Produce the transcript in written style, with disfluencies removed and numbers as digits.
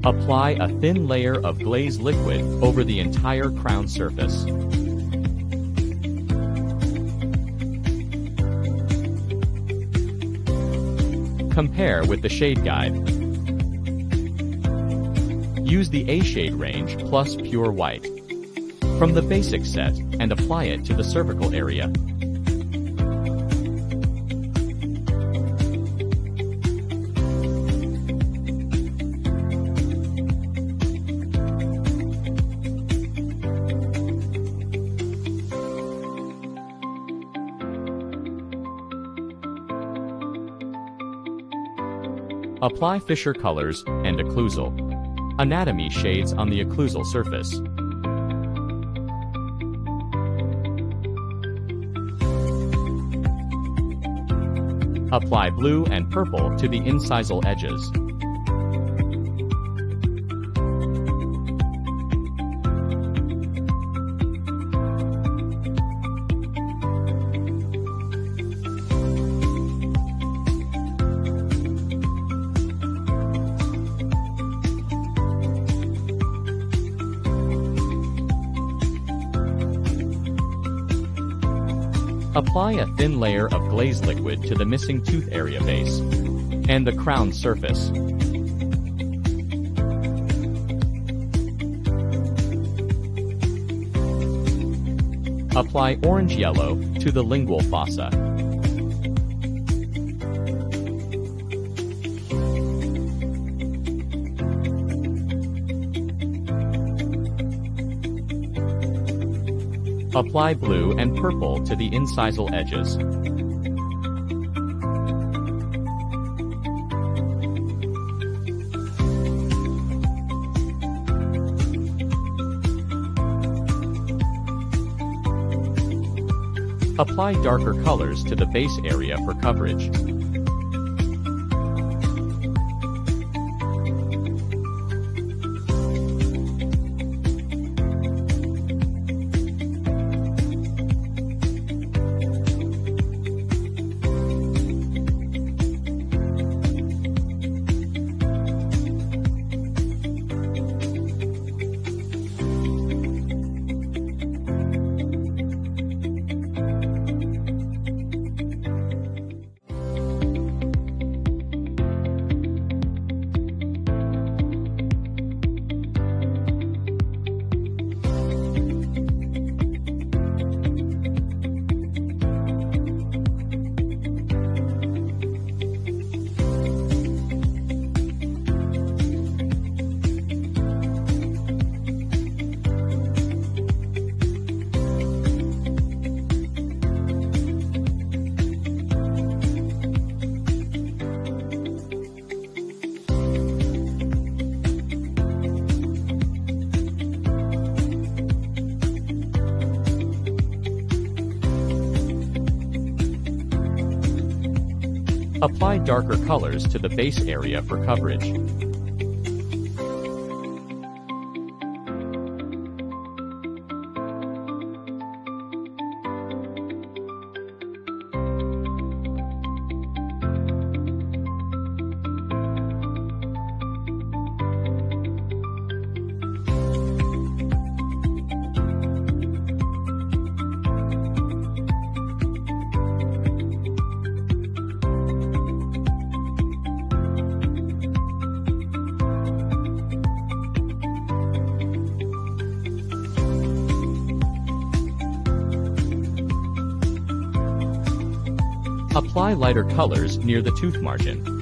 Apply a thin layer of glaze liquid over the entire crown surface. Compare with the shade guide. Use the A shade range plus pure white from the basic set and apply it to the cervical area. Apply Fisher colors and occlusal anatomy shades on the occlusal surface. Apply blue and purple to the incisal edges. Apply a thin layer of glaze liquid to the missing tooth area base and the crown surface. Apply orange yellow to the lingual fossa. Apply blue and purple to the incisal edges. Apply darker colors to the base area for coverage. Apply darker colors to the base area for coverage. Apply lighter colors near the tooth margin.